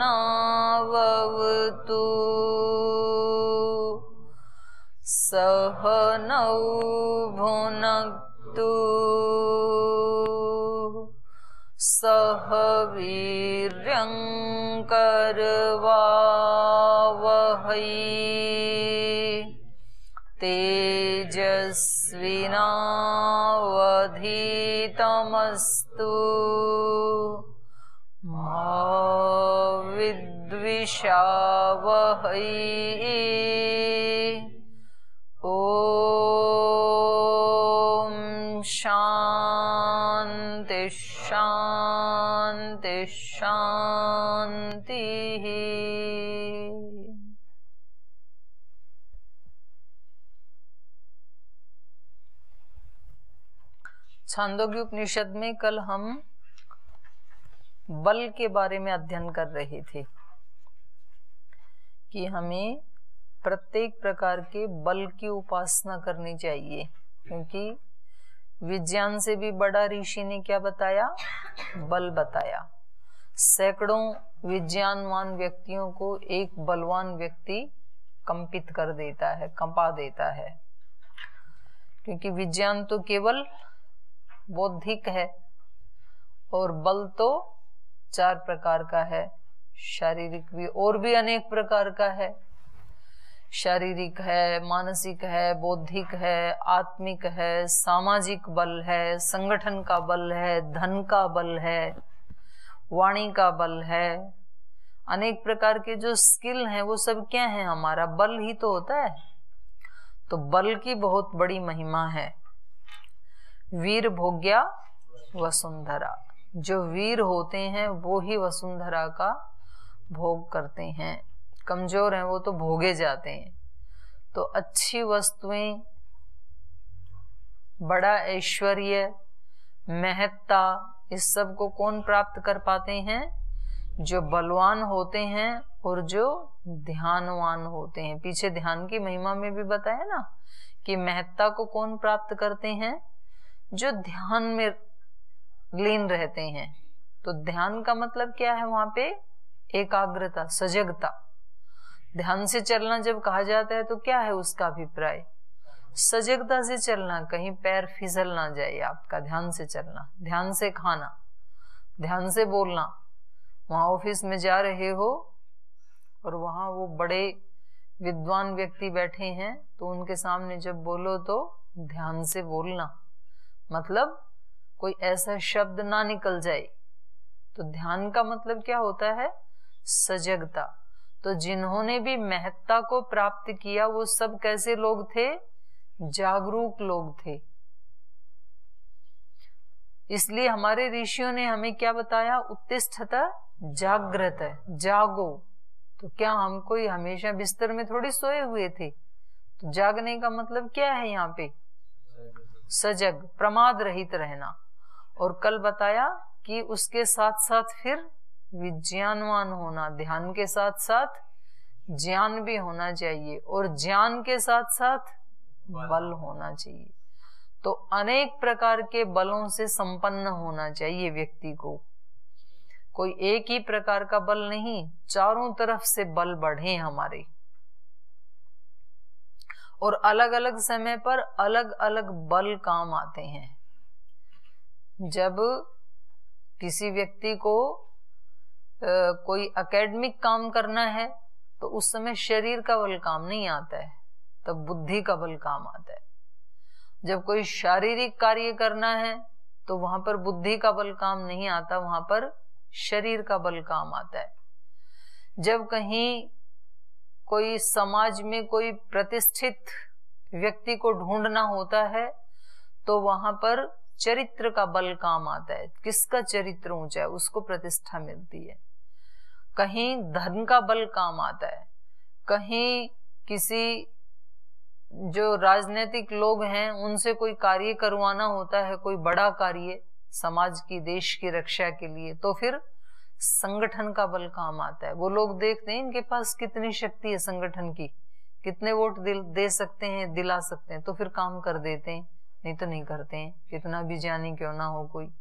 सहनावतु सहनौ भुनक्तु सह वीर्यं करवावहै तेजस्विनावधीतमस्तु मा विद्विषावहै। ओम शांति शांति शांति। छांदोग्य उपनिषद में कल हम बल के बारे में अध्ययन कर रहे थे कि हमें प्रत्येक प्रकार के बल की उपासना करनी चाहिए, क्योंकि विज्ञान से भी बड़ा ऋषि ने क्या बताया? बल बताया। सैकड़ों विज्ञानवान व्यक्तियों को एक बलवान व्यक्ति कंपित कर देता है, कंपा देता है, क्योंकि विज्ञान तो केवल बौद्धिक है और बल तो 4 प्रकार का है, शारीरिक भी और भी अनेक प्रकार का है। शारीरिक है, मानसिक है, बौद्धिक है, आत्मिक है, सामाजिक बल है, संगठन का बल है, धन का बल है, वाणी का बल है। अनेक प्रकार के जो स्किल हैं वो सब क्या है? हमारा बल ही तो होता है। तो बल की बहुत बड़ी महिमा है। वीर भोग्या वसुंधरा, जो वीर होते हैं वो ही वसुंधरा का भोग करते हैं। कमजोर हैं वो तो भोगे जाते हैं। तो अच्छी वस्तुएं, बड़ा ऐश्वर्य, महत्ता, इस सब को कौन प्राप्त कर पाते हैं? जो बलवान होते हैं और जो ध्यानवान होते हैं। पीछे ध्यान की महिमा में भी बताया ना कि महत्ता को कौन प्राप्त करते हैं? जो ध्यान में लीन रहते हैं। तो ध्यान का मतलब क्या है? वहां पे एकाग्रता, सजगता। ध्यान से चलना जब कहा जाता है तो क्या है उसका अभिप्राय? सजगता से चलना, कहीं पैर फिसल ना जाए आपका। ध्यान से चलना, ध्यान से खाना, ध्यान से बोलना। वहां ऑफिस में जा रहे हो और वहां वो बड़े विद्वान व्यक्ति बैठे हैं तो उनके सामने जब बोलो तो ध्यान से बोलना, मतलब कोई ऐसा शब्द ना निकल जाए। तो ध्यान का मतलब क्या होता है? सजगता। तो जिन्होंने भी महत्ता को प्राप्त किया वो सब कैसे लोग थे? जागरूक लोग थे। इसलिए हमारे ऋषियों ने हमें क्या बताया? उत्तिष्ठत जागृत, जागो। तो क्या हम कोई हमेशा बिस्तर में थोड़ी सोए हुए थे? तो जागने का मतलब क्या है यहाँ पे? सजग, प्रमाद रहित रहना। और कल बताया कि उसके साथ साथ फिर विज्ञानवान होना। ध्यान के साथ साथ ज्ञान भी होना चाहिए और ज्ञान के साथ साथ बल होना चाहिए। तो अनेक प्रकार के बलों से संपन्न होना चाहिए व्यक्ति को। कोई एक ही प्रकार का बल नहीं, चारों तरफ से बल बढ़े हमारे। और अलग अलग समय पर अलग अलग बल काम आते हैं। जब किसी व्यक्ति को कोई एकेडमिक काम करना है तो उस समय शरीर का बल काम नहीं आता है, तब बुद्धि का बल काम आता है। जब कोई शारीरिक कार्य करना है तो वहां पर बुद्धि का बल काम नहीं आता, वहां पर शरीर का बल काम आता है। जब कहीं कोई समाज में कोई प्रतिष्ठित व्यक्ति को ढूंढना होता है तो वहां पर चरित्र का बल काम आता है। किसका चरित्र ऊंचा है उसको प्रतिष्ठा मिलती है। कहीं धन का बल काम आता है, कहीं किसी जो राजनीतिक लोग हैं उनसे कोई कार्य करवाना होता है, कोई बड़ा कार्य समाज की, देश की रक्षा के लिए, तो फिर संगठन का बल काम आता है। वो लोग देखते हैं इनके पास कितनी शक्ति है संगठन की, कितने वोट दे सकते हैं, दिला सकते हैं, तो फिर काम कर देते हैं, नहीं तो नहीं करते हैं, कितना भी ज्ञानी क्यों ना हो कोई।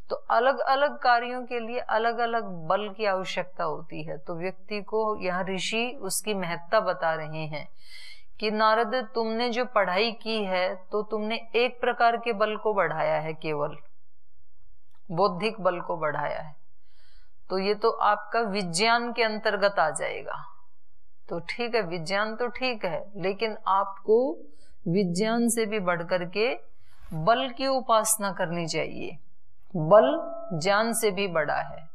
तो अलग अलग कार्यों के लिए अलग अलग बल की आवश्यकता होती है। तो व्यक्ति को यहाँ ऋषि उसकी महत्ता बता रहे हैं कि नारद, तुमने जो पढ़ाई की है तो तुमने एक प्रकार के बल को बढ़ाया है, केवल बौद्धिक बल को बढ़ाया है, तो ये तो आपका विज्ञान के अंतर्गत आ जाएगा। तो ठीक है, विज्ञान तो ठीक है, लेकिन आपको विज्ञान से भी बढ़कर के बल की उपासना करनी चाहिए। बल ज्ञान से भी बड़ा है।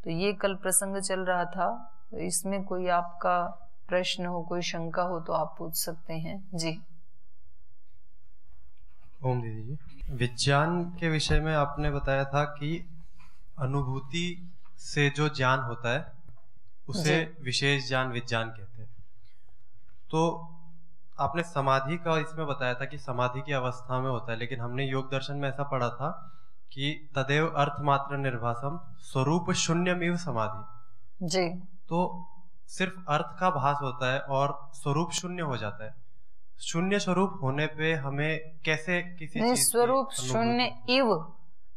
तो ये कल प्रसंग चल रहा था, तो इसमें कोई आपका प्रश्न हो, कोई शंका हो तो आप पूछ सकते हैं जी। ओम दीदी जी, विज्ञान के विषय में आपने बताया था कि अनुभूति से जो ज्ञान होता है उसे विशेष ज्ञान विज्ञान कहते हैं। तो आपने समाधि का इसमें बताया था कि समाधि की अवस्था में होता है, लेकिन हमने योग दर्शन में ऐसा पढ़ा था कि तदेव अर्थमात्र निर्भासम स्वरूप शून्यमेव समाधि जी। तो सिर्फ अर्थ का भास होता है और स्वरूप शून्य हो जाता है। शून्य स्वरूप होने पे हमें कैसे किसी चीज स्वरूप शून्य इव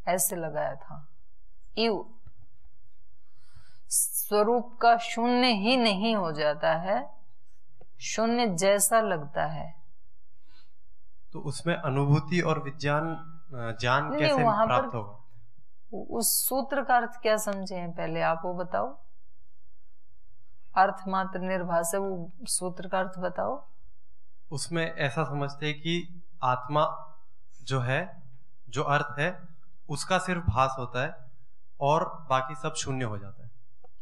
ऐसे लगाया था, इव स्वरूप का शून्य ही नहीं हो जाता है, शून्य जैसा लगता है। तो उसमें अनुभूति और विज्ञान ज्ञान कैसे प्राप्त होगा? उस सूत्र का अर्थ क्या समझे हैं पहले आप वो बताओ। अर्थ मात्र निर्भास है, वो सूत्र का अर्थ बताओ। उसमें ऐसा समझते हैं कि आत्मा जो है, जो अर्थ है, उसका सिर्फ भास होता है और बाकी सब शून्य हो जाता है।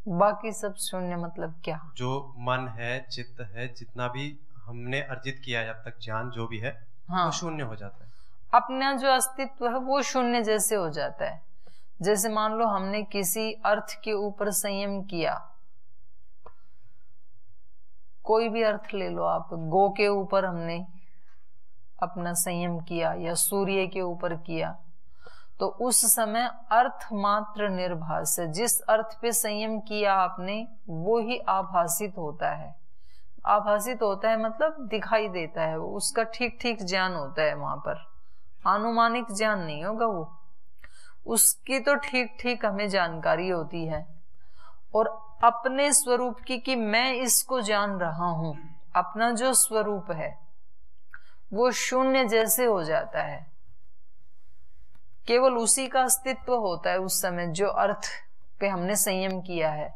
बाकी सब शून्य मतलब क्या? जो मन है, चित्त है, जितना भी हमने अर्जित किया है अब तक ज्ञान जो भी है, हाँ, वो शून्य हो जाता है। अपना जो अस्तित्व है वो शून्य जैसे हो जाता है। जैसे मान लो हमने किसी अर्थ के ऊपर संयम किया, कोई भी अर्थ ले लो आप, गो के ऊपर हमने अपना संयम किया या सूर्य के ऊपर किया, तो उस समय अर्थ मात्र निर्भास है। जिस अर्थ पे संयम किया आपने वो ही आभासित होता है। आभासित होता है मतलब दिखाई देता है, वो उसका ठीक ठीक ज्ञान होता है। वहां पर आनुमानिक ज्ञान नहीं होगा, वो उसकी तो ठीक ठीक हमें जानकारी होती है। और अपने स्वरूप की कि मैं इसको जान रहा हूं, अपना जो स्वरूप है वो शून्य जैसे हो जाता है। केवल उसी का अस्तित्व होता है उस समय जो अर्थ पे हमने संयम किया है।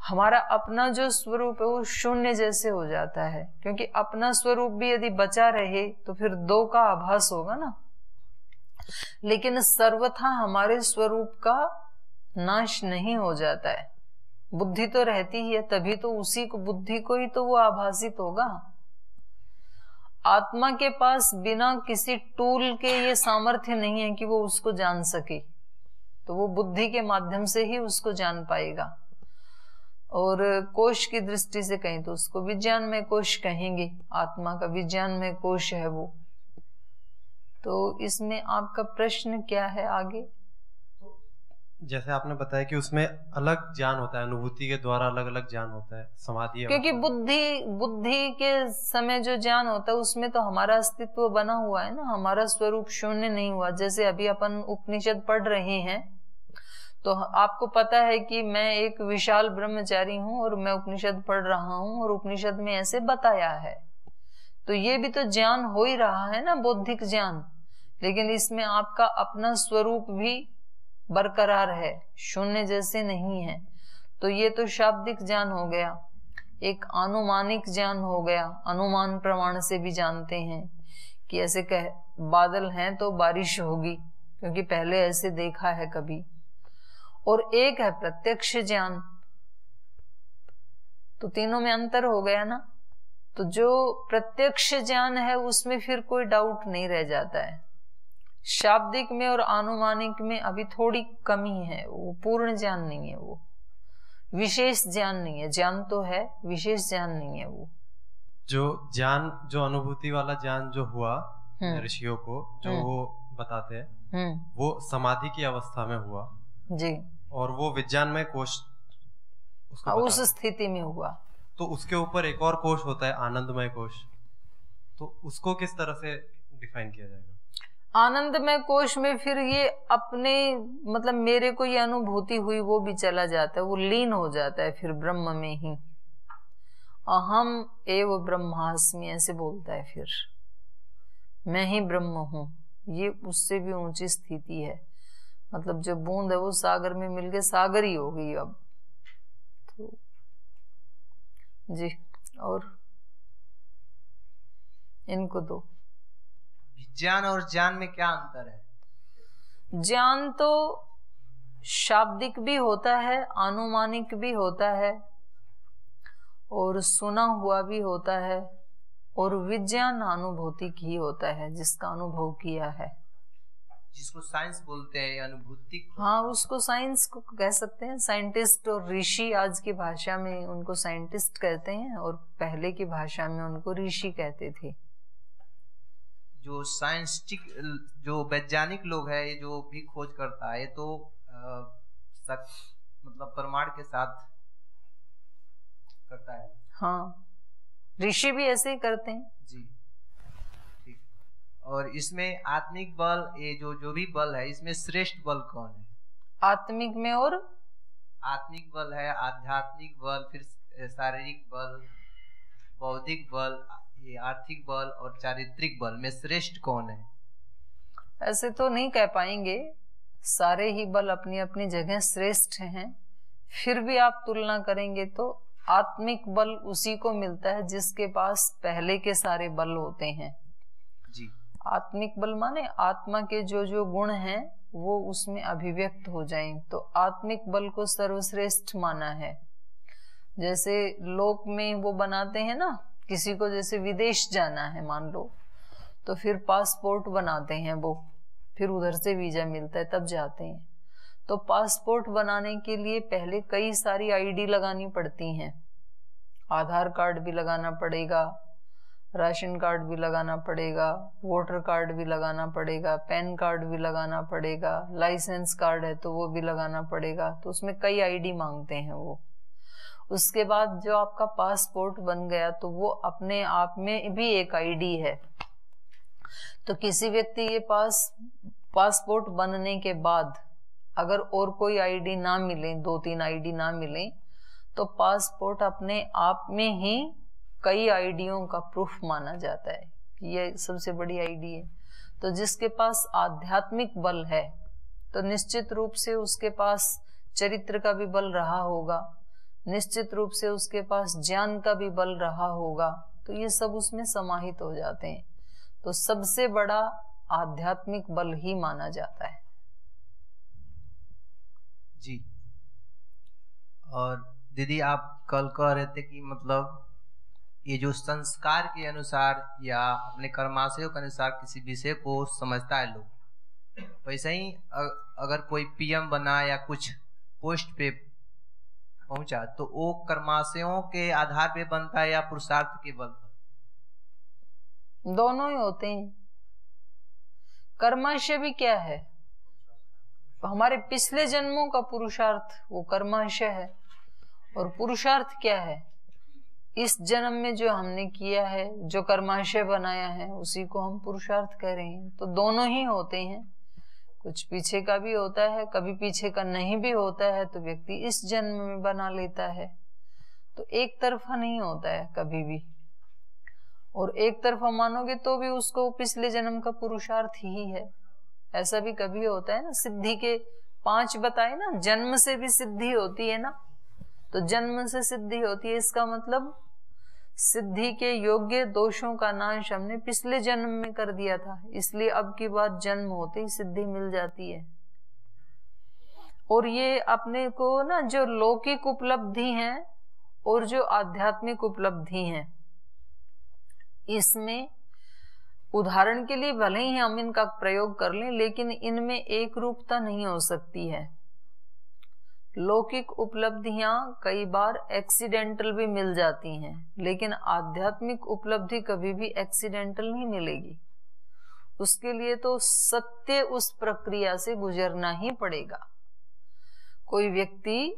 हमारा अपना जो स्वरूप है वो शून्य जैसे हो जाता है, क्योंकि अपना स्वरूप भी यदि बचा रहे तो फिर दो का आभास होगा ना। लेकिन सर्वथा हमारे स्वरूप का नाश नहीं हो जाता है। बुद्धि तो रहती ही है, तभी तो उसी को, बुद्धि को ही तो वो आभासित होगा। आत्मा के पास बिना किसी टूल के ये सामर्थ्य नहीं है कि वो उसको जान सके, तो वो बुद्धि के माध्यम से ही उसको जान पाएगा। और कोश की दृष्टि से कहें तो उसको विज्ञान में कोश कहेंगे, आत्मा का विज्ञान में कोश है वो। तो इसमें आपका प्रश्न क्या है आगे? जैसे आपने बताया कि उसमें अलग ज्ञान होता है, अनुभूति के द्वारा अलग अलग ज्ञान होता है, समाधि। क्योंकि बुद्धि के समय जो ज्ञान होता है उसमें तो हमारा अस्तित्व बना हुआ है ना, हमारा स्वरूप शून्य नहीं हुआ। जैसे अभी अपन उपनिषद पढ़ रहे हैं तो आपको पता है कि मैं एक विशाल ब्रह्मचारी हूं और मैं उपनिषद पढ़ रहा हूं और उपनिषद में ऐसे बताया है, तो ये भी तो ज्ञान हो ही रहा है ना, बौद्धिक ज्ञान। लेकिन इसमें आपका अपना स्वरूप भी बरकरार है, शून्य जैसे नहीं है। तो ये तो शाब्दिक ज्ञान हो गया। एक अनुमानिक ज्ञान हो गया, अनुमान प्रमाण से भी जानते हैं कि ऐसे कह बादल हैं तो बारिश होगी, क्योंकि पहले ऐसे देखा है कभी। और एक है प्रत्यक्ष ज्ञान, तो तीनों में अंतर हो गया ना। तो जो प्रत्यक्ष ज्ञान है उसमें फिर कोई डाउट नहीं रह जाता है। शाब्दिक में और आनुमानिक में अभी थोड़ी कमी है, वो पूर्ण ज्ञान नहीं है, वो विशेष ज्ञान नहीं है। ज्ञान तो है, विशेष ज्ञान नहीं है वो। जो ज्ञान, जो अनुभूति वाला ज्ञान जो हुआ ऋषियों को, जो वो बताते हैं, वो समाधि की अवस्था में हुआ जी, और वो विज्ञान में कोश उस स्थिति में हुआ। तो उसके ऊपर एक और कोश होता है, आनंदमय कोश, तो उसको किस तरह से डिफाइन किया जाएगा? आनंदमय कोश में फिर ये अपने मतलब मेरे को ये अनुभूति हुई वो भी चला जाता है, वो लीन हो जाता है फिर ब्रह्म में ही। अहम एव ब्रह्मास्मि ऐसे बोलता है, फिर मैं ही ब्रह्म हूं। ये उससे भी ऊंची स्थिति है, मतलब जो बूंद है वो सागर में मिलके सागर ही हो गई अब तो। जी, और इनको दो। विज्ञान और ज्ञान में क्या अंतर है? ज्ञान तो शाब्दिक भी होता है, अनुमानिक भी होता है, और सुना हुआ भी होता है, और विज्ञान अनुभूति की होता है, जिसका अनुभव किया है, जिसको साइंस बोलते हैं, अनुभूति। हाँ, उसको साइंस को कह सकते हैं। साइंटिस्ट और ऋषि आज की भाषा में उनको साइंटिस्ट कहते हैं, और पहले की भाषा में उनको ऋषि कहते थे। जो साइंटिस्टिक, जो वैज्ञानिक लोग है, ये जो भी खोज करता है तो मतलब प्रमाण के साथ करता है। हाँ, ऋषि भी ऐसे ही करते हैं जी, ठीक। और इसमें आत्मिक बल, ये जो भी बल है, इसमें श्रेष्ठ बल कौन है? आत्मिक में, और आत्मिक बल है, आध्यात्मिक बल, फिर शारीरिक बल, बौद्धिक बल, ये आर्थिक बल और चारित्रिक बल में श्रेष्ठ कौन है? ऐसे तो नहीं कह पाएंगे, सारे ही बल अपनी अपनी जगह श्रेष्ठ हैं। फिर भी आप तुलना करेंगे तो आत्मिक बल उसी को मिलता है जिसके पास पहले के सारे बल होते हैं। जी। आत्मिक बल माने आत्मा के जो जो गुण हैं वो उसमें अभिव्यक्त हो जाएं, तो आत्मिक बल को सर्वश्रेष्ठ माना है। जैसे लोक में वो बनाते हैं ना, किसी को जैसे विदेश जाना है मान लो, तो फिर पासपोर्ट बनाते हैं वो, फिर उधर से वीजा मिलता है तब जाते हैं। तो पासपोर्ट बनाने के लिए पहले कई सारी आईडी लगानी पड़ती हैं, आधार कार्ड भी लगाना पड़ेगा, राशन कार्ड भी लगाना पड़ेगा, वोटर कार्ड भी लगाना पड़ेगा, पैन कार्ड भी लगाना पड़ेगा, लाइसेंस कार्ड है तो वो भी लगाना पड़ेगा। तो उसमें कई आईडी मांगते हैं वो। उसके बाद जो आपका पासपोर्ट बन गया तो वो अपने आप में भी एक आईडी है। तो किसी व्यक्ति के पास पासपोर्ट बनने के बाद अगर और कोई आईडी ना मिले, 2-3 आईडी ना मिले, तो पासपोर्ट अपने आप में ही कई आईडियों का प्रूफ माना जाता है कि ये सबसे बड़ी आईडी है। तो जिसके पास आध्यात्मिक बल है तो निश्चित रूप से उसके पास चरित्र का भी बल रहा होगा, निश्चित रूप से उसके पास ज्ञान का भी बल रहा होगा, तो ये सब उसमें समाहित हो जाते हैं। तो सबसे बड़ा आध्यात्मिक बल ही माना जाता है। जी। और दीदी, आप कल कह रहे थे कि मतलब ये जो संस्कार के अनुसार या अपने कर्माशयों के अनुसार किसी विषय को समझता है लोग, वैसे ही अगर कोई पीएम बना या कुछ पोस्ट पे पहुंचा तो वो कर्माशयों के आधार पे बनता है या पुरुषार्थ के बल पर? दोनों ही होते हैं। कर्माशय भी क्या है? हमारे पिछले जन्मों का पुरुषार्थ वो कर्माशय है, और पुरुषार्थ क्या है? इस जन्म में जो हमने किया है, जो कर्माशय बनाया है, उसी को हम पुरुषार्थ कह रहे हैं। तो दोनों ही होते हैं, कुछ पीछे का भी होता है, कभी पीछे का नहीं भी होता है तो व्यक्ति इस जन्म में बना लेता है। तो एक तरफा नहीं होता है कभी भी, और एक तरफा मानोगे तो भी उसको पिछले जन्म का पुरुषार्थ ही है। ऐसा भी कभी होता है ना, सिद्धि के 5 बताए ना, जन्म से भी सिद्धि होती है ना, तो जन्म से सिद्धि होती है, इसका मतलब सिद्धि के योग्य दोषों का नाश हमने पिछले जन्म में कर दिया था, इसलिए अब की बात जन्म होते ही सिद्धि मिल जाती है। और ये अपने को ना जो लौकिक उपलब्धि है और जो आध्यात्मिक उपलब्धि है, इसमें उदाहरण के लिए भले ही हम इनका प्रयोग कर लें, लेकिन इनमें एक रूपता नहीं हो सकती है। लौकिक उपलब्धियां कई बार एक्सीडेंटल भी मिल जाती हैं, लेकिन आध्यात्मिक उपलब्धि कभी भी एक्सीडेंटल नहीं मिलेगी। उसके लिए तो सत्य उस प्रक्रिया से गुजरना ही पड़ेगा। कोई व्यक्ति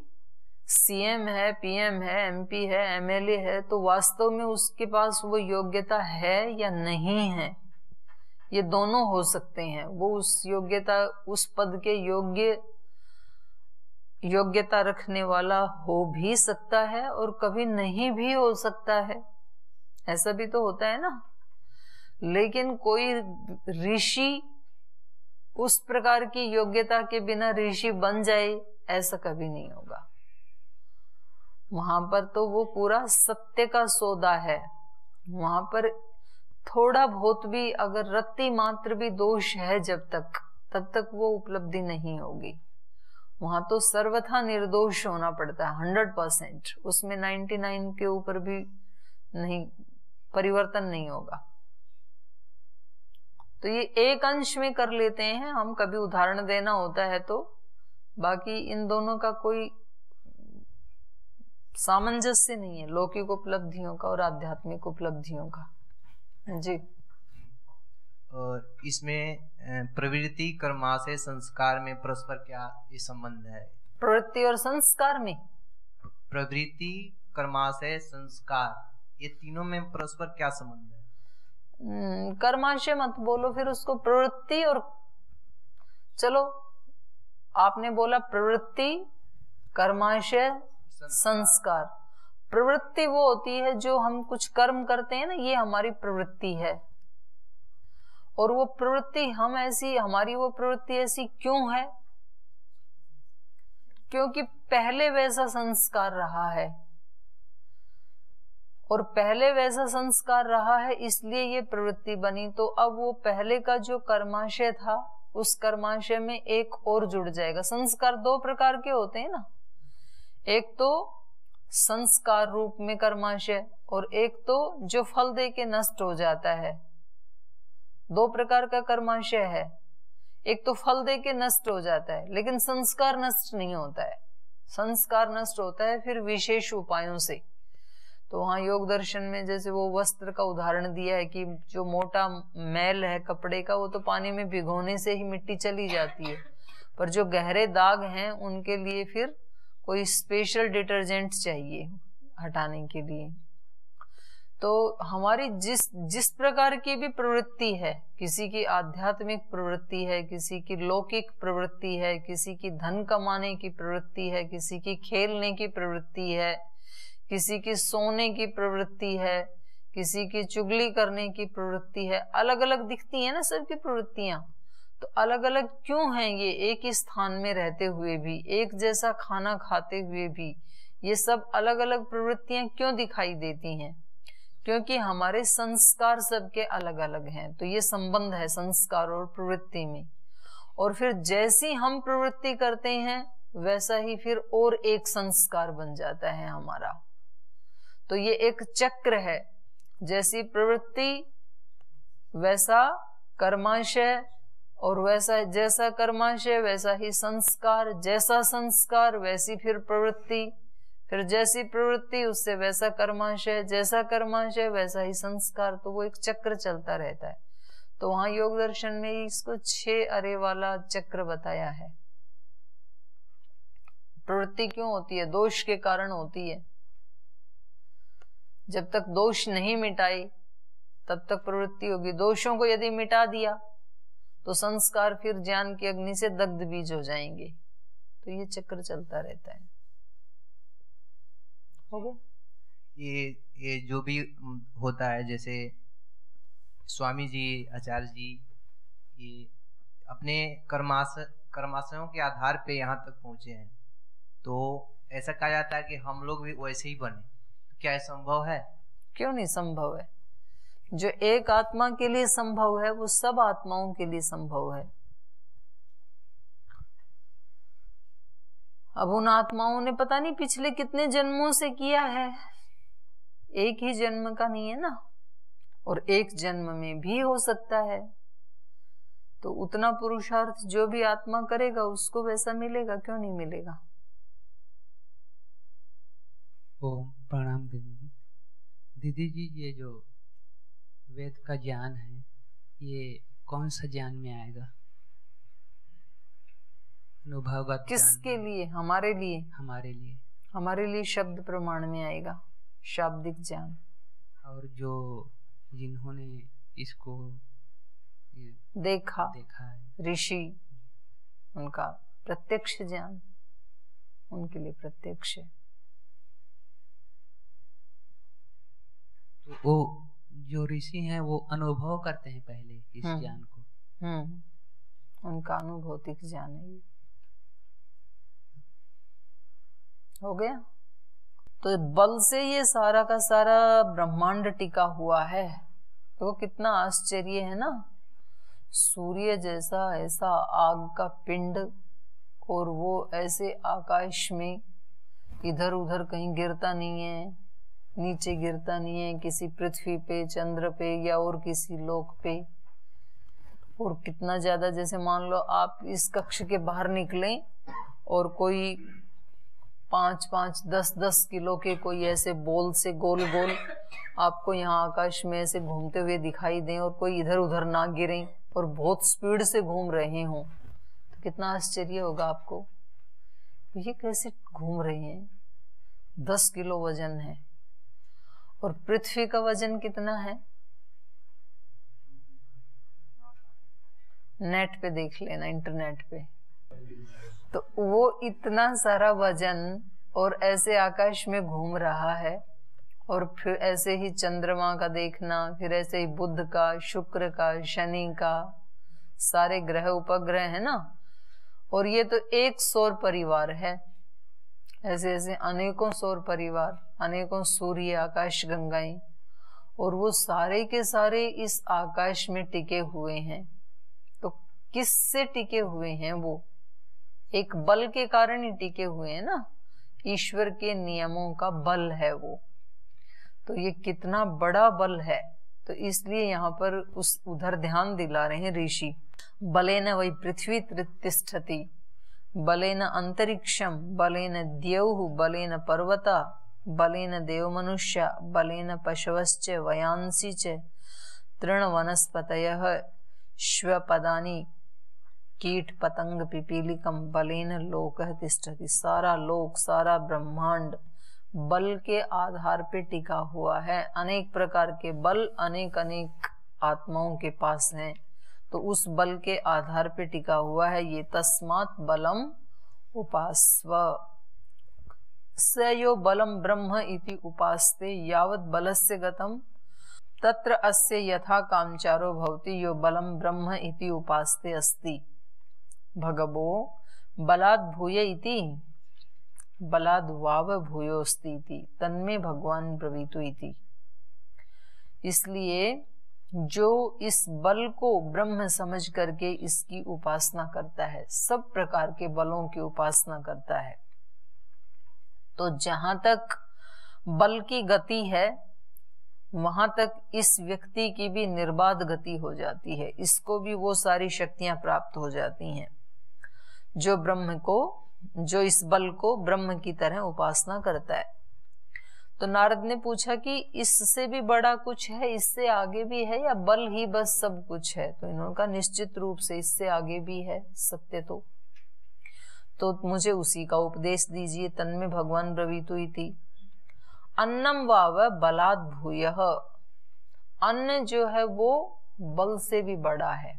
सीएम है, पीएम है, एमपी है, एमएलए है, तो वास्तव में उसके पास वो योग्यता है या नहीं है, ये दोनों हो सकते हैं। वो उस योग्यता, उस पद के योग्यता रखने वाला हो भी सकता है और कभी नहीं भी हो सकता है, ऐसा भी तो होता है ना। लेकिन कोई ऋषि उस प्रकार की योग्यता के बिना ऋषि बन जाए, ऐसा कभी नहीं होगा। वहां पर तो वो पूरा सत्य का सौदा है। वहां पर थोड़ा बहुत भी अगर रत्ती मात्र भी दोष है तब तक वो उपलब्धि नहीं होगी। वहां तो सर्वथा निर्दोष होना पड़ता है, 100%। उसमें 99 के ऊपर भी नहीं, परिवर्तन नहीं होगा। तो ये एक अंश में कर लेते हैं हम, कभी उदाहरण देना होता है तो। बाकी इन दोनों का कोई सामंजस्य नहीं है, लौकिक उपलब्धियों का और आध्यात्मिक उपलब्धियों का। जी। और इसमें प्रवृत्ति कर्माशय संस्कार में परस्पर क्या ये संबंध है? प्रवृत्ति और संस्कार में, प्रवृत्ति कर्माशय संस्कार, ये तीनों में परस्पर क्या संबंध है? कर्माशय मत बोलो, फिर उसको प्रवृत्ति और, चलो आपने बोला प्रवृत्ति कर्माशय संस्कार। प्रवृत्ति वो होती है जो हम कुछ कर्म करते हैं ना, ये हमारी प्रवृत्ति है। और वो प्रवृत्ति हमारी वो प्रवृत्ति ऐसी क्यों है? क्योंकि पहले वैसा संस्कार रहा है, और पहले वैसा संस्कार रहा है इसलिए ये प्रवृत्ति बनी। तो अब वो पहले का जो कर्माशय था, उस कर्माशय में एक और जुड़ जाएगा। संस्कार दो प्रकार के होते हैं ना, एक तो संस्कार रूप में कर्माशय, और एक तो जो फल दे के नष्ट हो जाता है। दो प्रकार का कर्माशय है, एक तो फल दे के नष्ट हो जाता है, लेकिन संस्कार नष्ट नहीं होता है। संस्कार नष्ट होता है फिर विशेष उपायों से। तो वहां योग दर्शन में जैसे वो वस्त्र का उदाहरण दिया है कि जो मोटा मैल है कपड़े का, वो तो पानी में भिगोने से ही मिट्टी चली जाती है, पर जो गहरे दाग हैं उनके लिए फिर कोई स्पेशल डिटर्जेंट चाहिए हटाने के लिए। तो हमारी जिस प्रकार की भी प्रवृत्ति है, किसी की आध्यात्मिक प्रवृत्ति है, किसी की लौकिक प्रवृत्ति है, किसी की धन कमाने की प्रवृत्ति है, किसी की खेलने की प्रवृत्ति है, किसी की सोने की प्रवृत्ति है, किसी की चुगली करने की प्रवृत्ति है। अलग अलग दिखती है ना सबकी प्रवृत्तियां। तो अलग अलग क्यों हैं ये? एक ही स्थान में रहते हुए भी, एक जैसा खाना खाते हुए भी, ये सब अलग अलग प्रवृत्तियां क्यों दिखाई देती हैं? क्योंकि हमारे संस्कार सबके अलग अलग हैं। तो ये संबंध है संस्कार और प्रवृत्ति में। और फिर जैसी हम प्रवृत्ति करते हैं वैसा ही फिर और एक संस्कार बन जाता है हमारा। तो ये एक चक्र है, जैसी प्रवृत्ति वैसा कर्माशय, और वैसा जैसा कर्माशय वैसा ही संस्कार, जैसा संस्कार वैसी फिर प्रवृत्ति, फिर जैसी प्रवृत्ति उससे वैसा कर्माशय, जैसा कर्माशय वैसा ही संस्कार। तो वो एक चक्र चलता रहता है। तो वहां योग दर्शन में इसको 6 अरे वाला चक्र बताया है। प्रवृत्ति क्यों होती है? दोष के कारण होती है। जब तक दोष नहीं मिटाई तब तक प्रवृत्ति होगी। दोषों को यदि मिटा दिया तो संस्कार फिर ज्ञान की अग्नि से दग्ध बीज हो जाएंगे। तो ये चक्र चलता रहता है। हो गया? ये जो भी होता है, जैसे स्वामी जी, आचार्य जी, ये अपने कर्माशयों के आधार पे यहाँ तक पहुंचे हैं। तो ऐसा कहा जाता है कि हम लोग भी वैसे ही बने। क्या ये संभव है? क्यों नहीं संभव है? जो एक आत्मा के लिए संभव है वो सब आत्माओं के लिए संभव है। अब उन आत्माओं ने पता नहीं पिछले कितने जन्मों से किया है, एक ही जन्म का नहीं है ना, और एक जन्म में भी हो सकता है। तो उतना पुरुषार्थ जो भी आत्मा करेगा उसको वैसा मिलेगा, क्यों नहीं मिलेगा? ओम प्रणाम दीदी जी। दीदी जी, ये जो वेद का ज्ञान है ये कौन सा ज्ञान में आएगा? अनुभवगत किसके लिए? हमारे लिए। हमारे लिए। हमारे लिए शब्द प्रमाण में आएगा, शाब्दिक ज्ञान। और जो जिन्होंने इसको ये देखा देखा है। ऋषि, उनका प्रत्यक्ष ज्ञान उनके लिए प्रत्यक्ष है। तो वो जो ऋषि हैं वो अनुभव करते हैं पहले इस ज्ञान को। उनका अनुभौतिक ज्ञान है ये। हो गया। तो बल से ये सारा का सारा ब्रह्मांड टिका हुआ है। तो कितना आश्चर्य है ना। सूर्य जैसा ऐसा आग का पिंड, और वो ऐसे आकाश में इधर उधर कहीं गिरता नहीं है, नीचे गिरता नहीं है, किसी पृथ्वी पे, चंद्र पे या और किसी लोक पे। और कितना ज्यादा, जैसे मान लो आप इस कक्ष के बाहर निकलें और कोई 5-5, 10-10 किलो के कोई ऐसे बॉल से गोल गोल आपको यहाँ आकाश में ऐसे घूमते हुए दिखाई दें, और कोई इधर उधर ना गिरे और बहुत स्पीड से घूम रहे हों, तो कितना आश्चर्य होगा आपको। तो ये कैसे घूम रहे हैं। 10 किलो वजन है। और पृथ्वी का वजन कितना है, नेट पे देख लेना, इंटरनेट पे। तो वो इतना सारा वजन और ऐसे आकाश में घूम रहा है। और फिर ऐसे ही चंद्रमा का देखना, फिर ऐसे ही बुध का, शुक्र का, शनि का, सारे ग्रह उपग्रह है ना। और ये तो एक सौर परिवार है। ऐसे ऐसे अनेकों सौर परिवार, अनेकों सूर्य, आकाश गंगाएं, और वो सारे के सारे इस आकाश में टिके हुए हैं। तो किससे टिके हुए हैं वो? एक बल के कारण ही टिके हुए हैं ना। ईश्वर के नियमों का बल है वो। तो ये कितना बड़ा बल है। तो इसलिए यहाँ पर उस उधर ध्यान दिला रहे हैं ऋषि। बलेन वै पृथ्वी तिष्ठति, बलेन अंतरिक्षम, बलेन द्यौः, बलेन पर्वता, बलेन देव मनुष्य, बलेन पशवश्च वयांसी च, तृण वनस्पतयः श्वपदानि कीट पतंग पिपीलिकम, बलेन लोकः तिष्ठति। सारा लोक, सारा ब्रह्मांड बल के आधार पे टिका हुआ है। अनेक प्रकार के बल अनेक अनेक आत्माओं के पास हैं। तो उस बल के आधार पे टिका हुआ है ये। तस्मात् बलम उपास्व, स यो बलम ब्रह्म इति उपास्ते, यावत् बलस्य गतम तत्र अस्य यथा कामचारो भवति, यो बलम ब्रह्म इति उपास्ते अस्ति। भगवो बलाद् भूय इति, बलाद् वाव भूयोस्ति इति, तन्मे भगवान ब्रवीतु इति। इसलिए जो इस बल को ब्रह्म समझ करके इसकी उपासना करता है, सब प्रकार के बलों की उपासना करता है, तो जहां तक बल की गति है वहां तक इस व्यक्ति की भी निर्बाध गति हो जाती है। इसको भी वो सारी शक्तियां प्राप्त हो जाती हैं जो ब्रह्म को, जो इस बल को ब्रह्म की तरह उपासना करता है। तो नारद ने पूछा कि इससे भी बड़ा कुछ है, इससे आगे भी है, या बल ही बस सब कुछ है? तो इन्होंने कहा निश्चित रूप से इससे आगे भी है सत्य। तो मुझे उसी का उपदेश दीजिए। तन्मे भगवान ब्रवीतु इति। अन्नम वाव बलाद् भूयः, अन्न जो है वो बल से भी बड़ा है।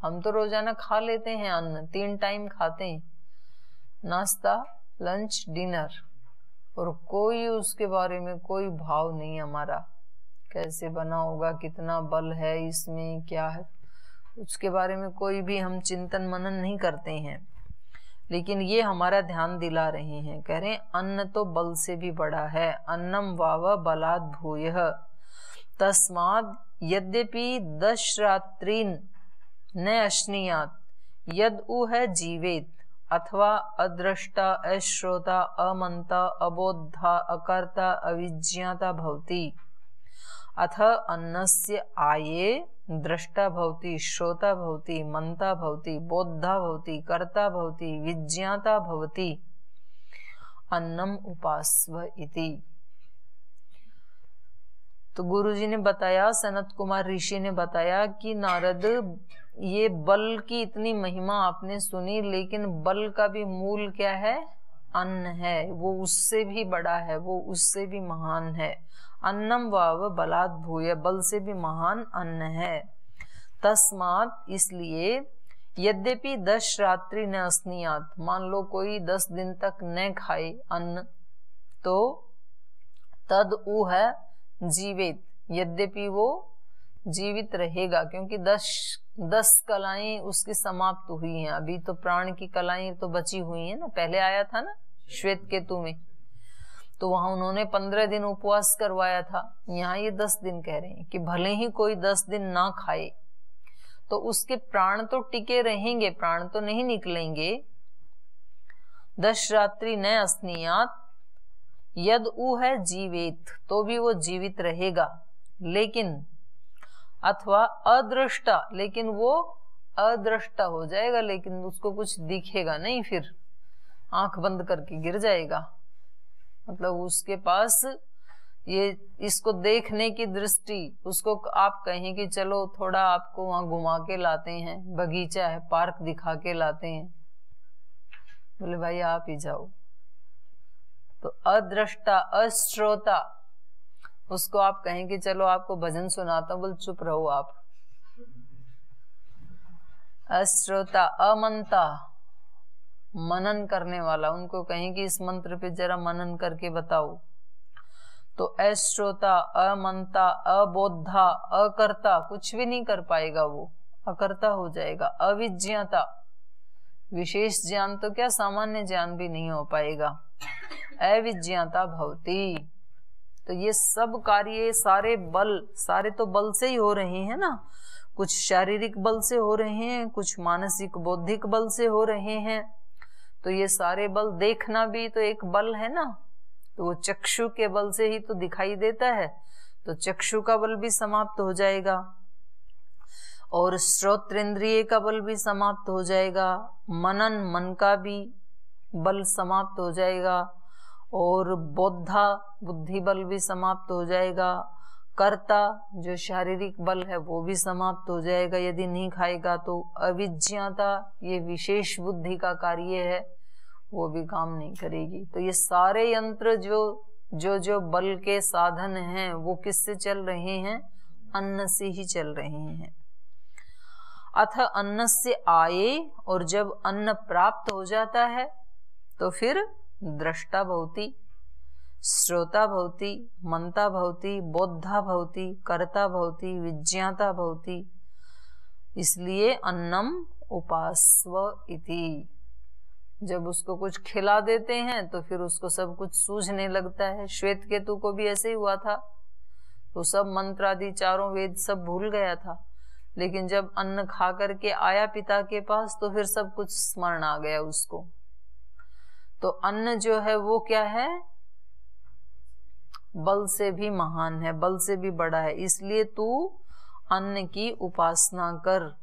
हम तो रोजाना खा लेते हैं अन्न, 3 टाइम खाते हैं, नाश्ता, लंच, डिनर, और कोई उसके बारे में कोई भाव नहीं हमारा, कैसे बना होगा, कितना बल है इसमें, क्या है, उसके बारे में कोई भी हम चिंतन मनन नहीं करते हैं। लेकिन ये हमारा ध्यान दिला रहे हैं, कह रहे हैं अन्न तो बल से भी बड़ा है। अन्नम वाव बलाद् भूयः तस्माद् यद्यपि 10 रात्रीन् न अश्नीयात्, यद् उ है जीवेत, अथवा अदृष्टा, अश्रोता, अमंता, अबोधा, अकर्ता, अविज्ञाता भवति। अथ अन्नस्य आये दृष्टा भवति, श्रोता भवति, मंता भवति, बोद्धा भवति, कर्ता भवति, विज्ञाता भवति, अन्नम उपास्व इति। तो गुरुजी ने बताया, सनत कुमार ऋषि ने बताया कि नारद, ये बल की इतनी महिमा आपने सुनी, लेकिन बल का भी मूल क्या है? अन्न है। वो उससे भी बड़ा है, वो उससे भी महान है। अन्नम वाव बलाद् भूय, बल से भी महान अन्न है। तस्मात् इसलिए यद्यपि 10 रात्रि न अस्नियात, मान लो कोई 10 दिन तक न खाए अन्न, तो तद उ है जीवित, यद्यपि वो जीवित रहेगा, क्योंकि 10 कलाएं उसकी समाप्त हुई हैं। अभी तो प्राण की कलाएं तो बची हुई हैं ना, पहले आया था ना श्वेत केतु में, तो वहां उन्होंने 15 दिन उपवास करवाया था। यहाँ ये 10 दिन कह रहे हैं कि भले ही कोई 10 दिन ना खाए तो उसके प्राण तो टिके रहेंगे, प्राण तो नहीं निकलेंगे। 10 रात्रि न अस्नियात यद उ है जीवित, तो भी वो जीवित रहेगा, लेकिन अथवा अदृष्टा, लेकिन वो अदृष्टा हो जाएगा, लेकिन उसको कुछ दिखेगा नहीं, फिर आंख बंद करके गिर जाएगा। मतलब उसके पास ये इसको देखने की दृष्टि, उसको आप कहें कि चलो थोड़ा आपको वहां घुमा के लाते हैं, बगीचा है, पार्क दिखा के लाते हैं, बोले भाई आप ही जाओ। तो अदृष्टा अश्रोता, उसको आप कहें कि चलो आपको भजन सुनाता हूं, बोल चुप रहो आप। अश्रोता अमंता, मनन करने वाला, उनको कहें कि इस मंत्र पे जरा मनन करके बताओ, तो अश्रोता अमंता अबोधा अकर्ता, कुछ भी नहीं कर पाएगा, वो अकर्ता हो जाएगा। अविज्ञाता, विशेष ज्ञान तो क्या सामान्य ज्ञान भी नहीं हो पाएगा। अविज्ञाता भवती, तो ये सब कार्य सारे बल, सारे तो बल से ही हो रहे हैं ना, कुछ शारीरिक बल से हो रहे हैं, कुछ मानसिक बौद्धिक बल से हो रहे हैं। तो ये सारे बल, देखना भी तो एक बल है ना, तो वो चक्षु के बल से ही तो दिखाई देता है, तो चक्षु का बल भी समाप्त हो जाएगा, और श्रोत्रेंद्रिय का बल भी समाप्त हो जाएगा, मनन, मन का भी बल समाप्त हो जाएगा, और बोधा, बुद्धि बल भी समाप्त हो जाएगा, कर्ता जो शारीरिक बल है वो भी समाप्त हो जाएगा यदि नहीं खाएगा तो। अविज्ञाता, ये विशेष बुद्धि का कार्य है, वो भी काम नहीं करेगी। तो ये सारे यंत्र जो बल के साधन हैं वो किससे चल रहे हैं? अन्न से ही चल रहे हैं। अथ अन्न से आए, और जब अन्न प्राप्त हो जाता है तो फिर दृष्टा भवति, श्रोता भवति, मंता भवति, बोद्धा भवति, कर्ता भवति, विज्ञाता भवति। इसलिए अन्नम उपास्व इति, जब उसको कुछ खिला देते हैं तो फिर उसको सब कुछ सूझने लगता है। श्वेत केतु को भी ऐसे ही हुआ था, तो सब मंत्र आदि चारों वेद सब भूल गया था, लेकिन जब अन्न खा करके आया पिता के पास तो फिर सब कुछ स्मरण आ गया उसको। तो अन्न जो है वो क्या है? बल से भी महान है, बल से भी बड़ा है। इसलिए तू अन्न की उपासना कर।